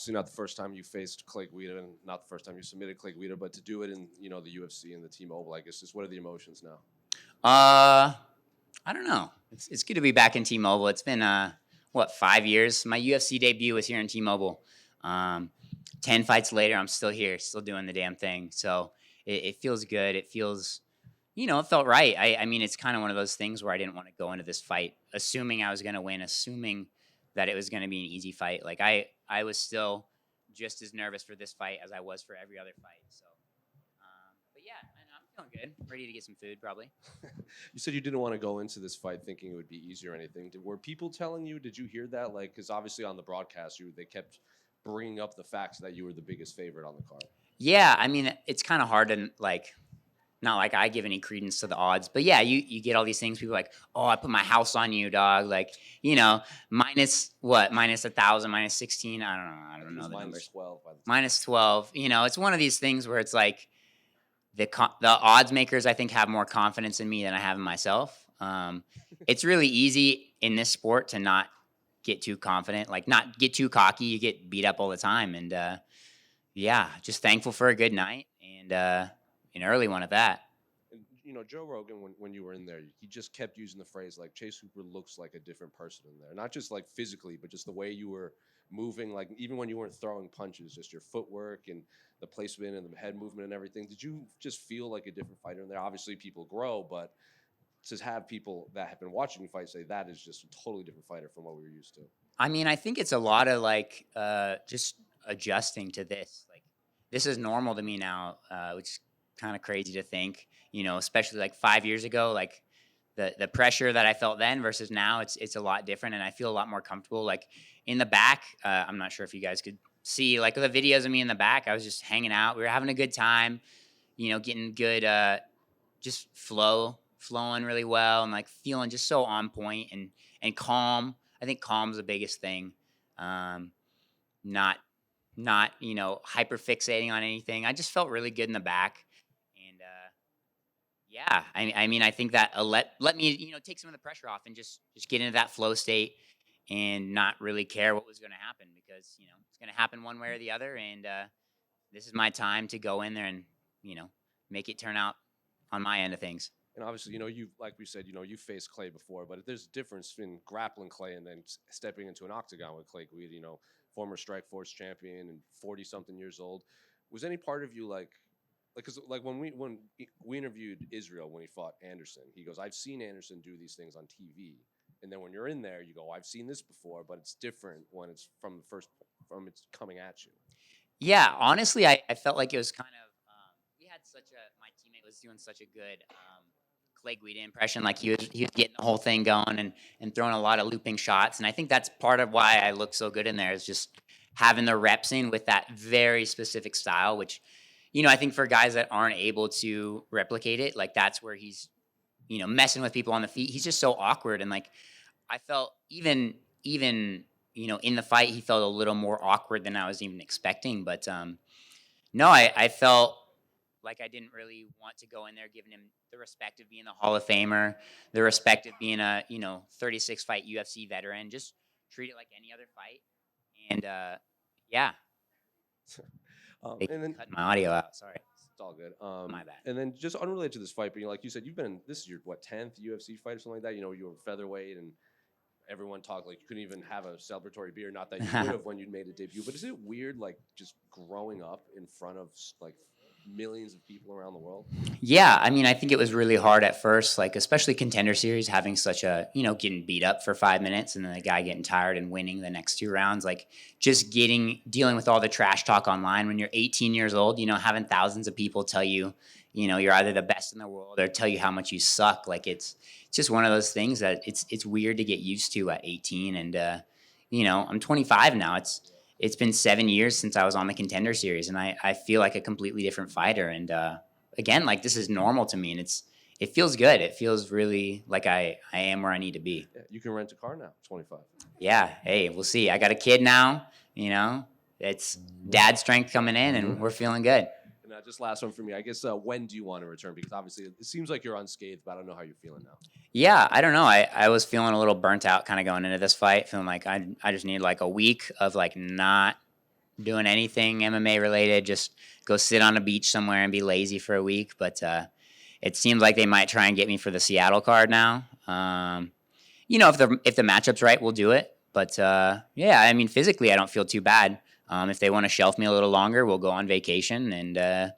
obviously not the first time you faced Clay Guida, and not the first time you submitted Clay Guida, but to do it in the UFC and the T-Mobile, I guess, just what are the emotions now? Uh, I don't know. It's good to be back in T-Mobile. It's been 5 years. My UFC debut was here in T-Mobile. Um, 10 fights later, I'm still here, still doing the damn thing. So it feels good. It feels, it felt right. I mean, it's kind of one of those things where I didn't want to go into this fight assuming I was going to win, assuming that it was going to be an easy fight. Like I was still just as nervous for this fight as I was for every other fight. So, but yeah, and I'm feeling good. Ready to get some food, probably. You said you didn't want to go into this fight thinking it would be easy or anything. Were people telling you? Did you hear that? Like, because obviously on the broadcast, they kept bringing up the facts that you were the biggest favorite on the card. Yeah, I mean, it's kind of hard to like, not like I give any credence to the odds, but yeah, you get all these things. People are like, oh, I put my house on you, dog. Like, minus what? Minus 1,000, minus 16. I don't know. I don't know the numbers. 12 by the time. Minus 12. It's one of these things where it's like the odds makers, I think, have more confidence in me than I have in myself. It's really easy in this sport to not get too confident, like not get too cocky. You get beat up all the time, and yeah, just thankful for a good night and an early one at that. And, Joe Rogan, when you were in there, he just kept using the phrase like Chase Hooper looks like a different person in there, not just like physically, but just the way you were moving, like even when you weren't throwing punches, just your footwork and the placement and the head movement and everything. Did you just feel like a different fighter in there? Obviously, people grow, but to have people that have been watching you fight say that is just a totally different fighter from what we were used to. I mean, I think it's a lot of like just adjusting to this. Like, this is normal to me now, which is kind of crazy to think. Especially like 5 years ago, like the pressure that I felt then versus now, it's a lot different, and I feel a lot more comfortable. Like in the back, I'm not sure if you guys could see like the videos of me in the back. I was just hanging out. We were having a good time. Getting good, just flowing really well, and like feeling just so on point and calm. I think calm's the biggest thing. Not hyper fixating on anything. I just felt really good in the back, and yeah, I mean, I think that let me take some of the pressure off and just get into that flow state and not really care what was going to happen, because it's going to happen one way or the other, and this is my time to go in there and make it turn out on my end of things. And obviously, you like we said, you faced Clay before, but there's a difference in grappling Clay and then stepping into an octagon with Clay Guida, former Strikeforce champion and 40-something years old. Was any part of you because like when we interviewed Israel when he fought Anderson, he goes, I've seen Anderson do these things on TV. And then when you're in there, you go, I've seen this before, but it's different when it's from it's coming at you. Yeah, honestly, I felt like it was kind of we had my teammate was doing such a good Clay Guida impression. Like he was getting the whole thing going and throwing a lot of looping shots. And I think that's part of why I look so good in there, is just having the reps in with that very specific style, which, I think for guys that aren't able to replicate it, like that's where he's, messing with people on the feet. He's just so awkward. And like, I felt even, in the fight, he felt a little more awkward than I was even expecting. But no, I felt like I didn't really want to go in there giving him the respect of being the Hall of Famer, the respect of being a 36 fight UFC veteran. Just treat it like any other fight, and yeah. And then cut my audio out. Sorry, it's all good. my bad. And then just unrelated to this fight, but like you said, you've been in, this is your 10th UFC fight or something like that. You were featherweight, and everyone talked like you couldn't even have a celebratory beer. Not that you would have when you made a debut, but is it weird like just growing up in front of like millions of people around the world? Yeah, I mean, I think it was really hard at first, like especially Contender Series, having such a getting beat up for 5 minutes and then the guy getting tired and winning the next 2 rounds, like just dealing with all the trash talk online when you're 18 years old, having thousands of people tell you, you're either the best in the world or tell you how much you suck. Like it's just one of those things that it's weird to get used to at 18, and I'm 25 now. It's been 7 years since I was on the Contender Series, and I feel like a completely different fighter. And again, like this is normal to me, and it feels good. It feels really like I am where I need to be. Yeah, you can rent a car now, 25. Yeah, hey, we'll see. I got a kid now, it's dad strength coming in, and we're feeling good. And just last one for me, I guess, when do you want to return? Because obviously it seems like you're unscathed, but I don't know how you're feeling now. Yeah, I don't know. I was feeling a little burnt out kind of going into this fight, feeling like I just need like a week of like not doing anything MMA related. Just go sit on a beach somewhere and be lazy for a week. But it seems like they might try and get me for the Seattle card now. If the matchup's right, we'll do it. But yeah, I mean, physically, I don't feel too bad. If they want to shelf me a little longer, we'll go on vacation. And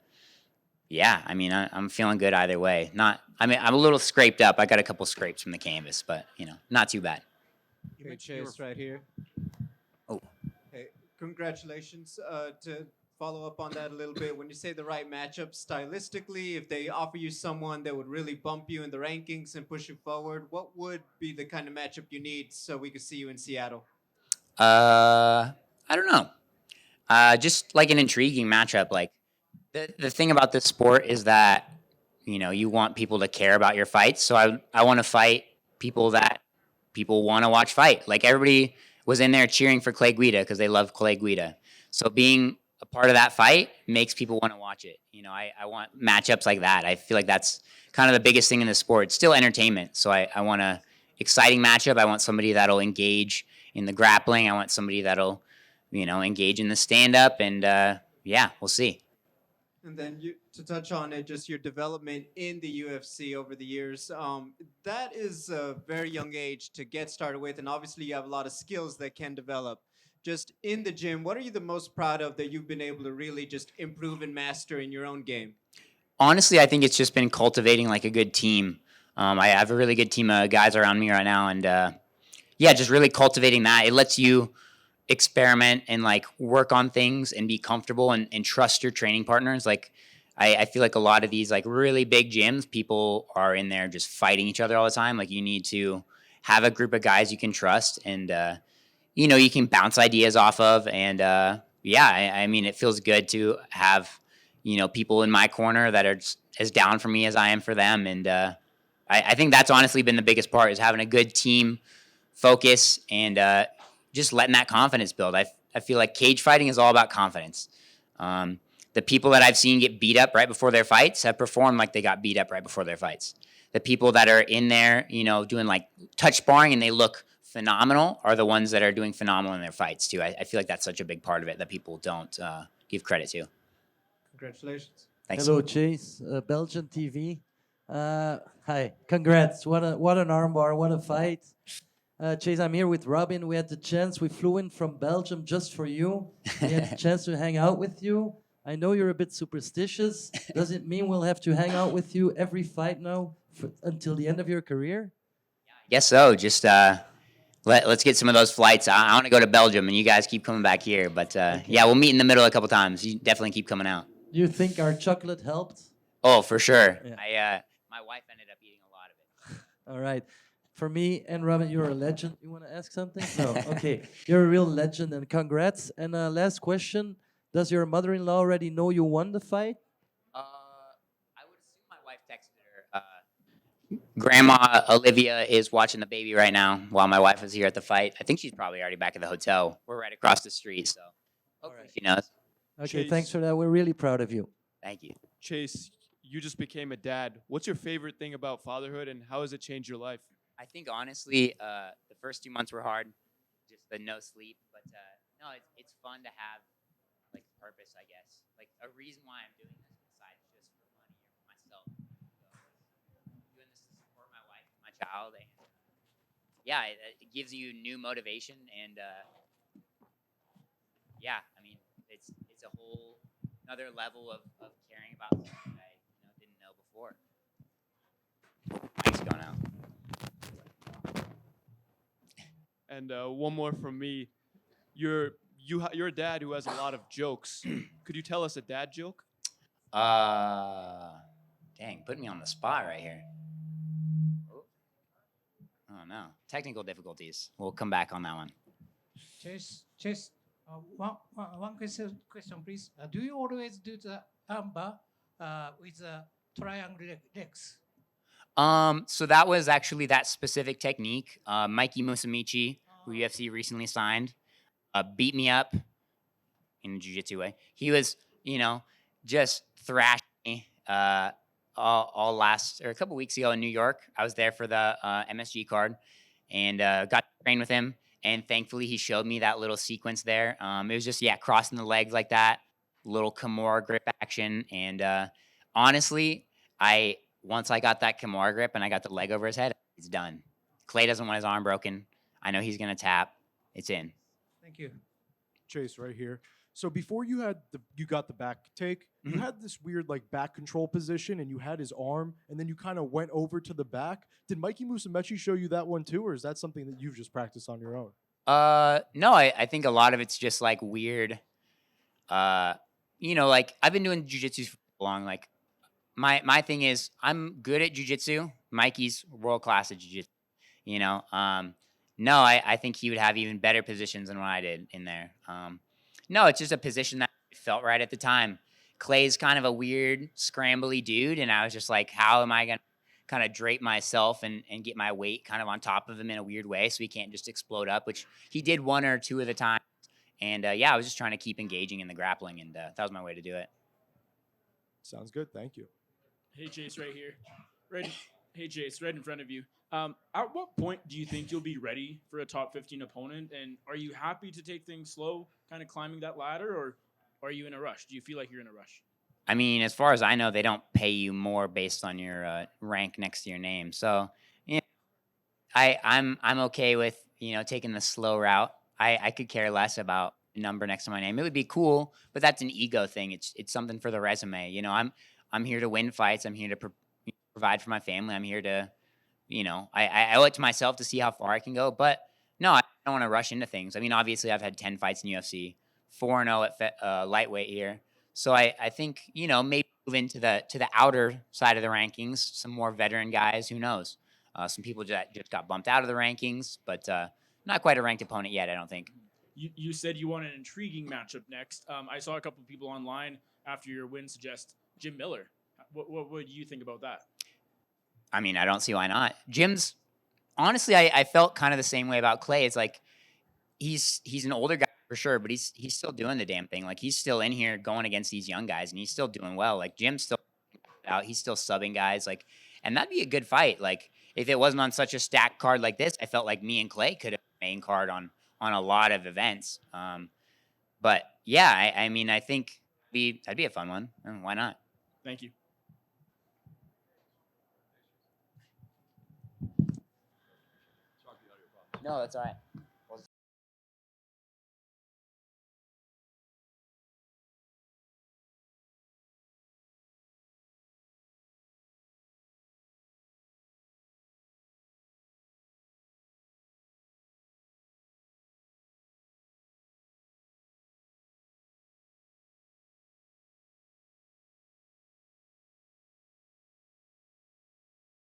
yeah, I mean, I'm feeling good either way. I'm a little scraped up. I got a couple scrapes from the canvas, but not too bad. You Okay, mentioned you were Chase, right here. Oh. Hey, congratulations. To follow up on that a little bit, when you say the right matchup stylistically, if they offer you someone that would really bump you in the rankings and push you forward, what would be the kind of matchup you need so we could see you in Seattle? I don't know. Just like an intriguing matchup. Like the thing about this sport is that you want people to care about your fights. So I want to fight people that people want to watch fight. Like everybody was in there cheering for Clay Guida because they love Clay Guida. So being a part of that fight makes people want to watch it. I want matchups like that. I feel like that's kind of the biggest thing in the sport. It's still entertainment. So I want a exciting matchup. I want somebody that'll engage in the grappling. I want somebody that'll, engage in the stand up. And yeah, we'll see. And then to touch on it, just your development in the UFC over the years. That is a very young age to get started with, and obviously you have a lot of skills that can develop. Just in the gym, what are you the most proud of that you've been able to really just improve and master in your own game? Honestly, I think it's just been cultivating like a good team. I have a really good team of guys around me right now, and yeah, just really cultivating that. It lets you experiment and like work on things and be comfortable and trust your training partners. Like I feel like a lot of these like really big gyms, people are in there just fighting each other all the time. Like you need to have a group of guys you can trust and you can bounce ideas off of. And yeah, I mean, it feels good to have people in my corner that are just as down for me as I am for them. And I think that's honestly been the biggest part is having a good team focus and just letting that confidence build. I feel like cage fighting is all about confidence. The people that I've seen get beat up right before their fights have performed like they got beat up right before their fights. The people that are in there, doing like touch sparring and they look phenomenal are the ones that are doing phenomenal in their fights too. I feel like that's such a big part of it that people don't give credit to. Congratulations. Thanks. Hello, Chase, Belgian TV. Hi, congrats! What an armbar! What a fight! Chase, I'm here with Robin. We had the chance. We flew in from Belgium just for you. We had the chance to hang out with you. I know you're a bit superstitious. Does it mean we'll have to hang out with you every fight now until the end of your career? Guess so. Just let's get some of those flights. I want to go to Belgium, and you guys keep coming back here. But yeah, we'll meet in the middle a couple times. You definitely keep coming out. Do you think our chocolate helped? Oh, for sure. Yeah. My wife ended up eating a lot of it. All right. For me and Robin, you're a legend. You want to ask something? No. Okay. You're a real legend, and congrats. And last question: does your mother-in-law already know you won the fight? I would assume my wife texted her. Grandma Olivia is watching the baby right now while my wife is here at the fight. I think she's probably already back at the hotel. We're right across the street, so hopefully right. she knows. Okay. Chase. Thanks for that. We're really proud of you. Thank you. Chase, you just became a dad. What's your favorite thing about fatherhood and how has it changed your life? I think honestly, the first 2 months were hard, just the no sleep. But no, it's fun to have like purpose, I guess, like a reason why I'm doing this besides just for money or for myself. So, doing this to support my wife and my child, and yeah, it gives you new motivation. And yeah, I mean, it's a whole another level of caring about something that I didn't know before. Mike's going out. And one more from me. You're a dad who has a lot of jokes. Could you tell us a dad joke? Dang, put me on the spot right here. Oh no, technical difficulties. We'll come back on that one. Chase, one question, please. Do you always do the armbar with the triangle legs? So that was actually that specific technique. Mikey Musamichi, who UFC recently signed, beat me up in a jiu-jitsu way. He was, just thrashing me all last or a couple weeks ago in New York. I was there for the MSG card and got to train with him. And thankfully, he showed me that little sequence there. It was just, yeah, crossing the legs like that, little Kimura grip action. And honestly, once I got that Kimura grip and I got the leg over his head, it's done. Clay doesn't want his arm broken. I know he's going to tap. It's in. Thank you. Chase right here. So before you got the back take, you Mhm. had this weird like back control position, and you had his arm, and then you kind of went over to the back. Did Mikey Musumeci show you that one too, or is that something that you've just practiced on your own? No, I think a lot of it's just like weird. Like I've been doing jujitsu for long. Like my thing is I'm good at jujitsu. Mikey's world class at jujitsu. You know, no, I think he would have even better positions than what I did in there. No, it's just a position that felt right at the time. Clay's kind of a weird, scrambly dude, and I was just like, how am I gonna kind of drape myself and get my weight kind of on top of him in a weird way so he can't just explode up, which he did one or two at a time. And yeah, I was just trying to keep engaging in the grappling, and that was my way to do it. Sounds good. Thank you. Hey, Chase, right here. Hey, Chase, right in front of you. At what point do you think you'll be ready for a top 15 opponent? And are you happy to take things slow, kind of climbing that ladder, or are you in a rush? Do you feel like you're in a rush? I mean, as far as I know, they don't pay you more based on your rank next to your name. So, yeah, I'm okay with taking the slow route. I could care less about the number next to my name. It would be cool, but that's an ego thing. It's something for the resume. I'm here to win fights. I'm here to provide for my family. I'm here to I owe it to myself to see how far I can go. But no, I don't want to rush into things. I mean, obviously, I've had 10 fights in UFC, 4-0 at lightweight here. So I think maybe move into the outer side of the rankings. Some more veteran guys. Who knows? Some people just got bumped out of the rankings, but not quite a ranked opponent yet. I don't think. You said you want an intriguing matchup next. I saw a couple of people online after your win suggest Jim Miller. What would you think about that? I mean, I don't see why not. Jim's honestly, I felt kind of the same way about Clay. It's like he's an older guy for sure, but he's still doing the damn thing. Like he's still in here going against these young guys, and he's still doing well. Like Jim's still out. He's still subbing guys. Like, and that'd be a good fight. Like if it wasn't on such a stacked card like this, I felt like me and Clay could have main card on a lot of events. But yeah, I mean, I think that'd be a fun one. Why not? Thank you. No, that's all right.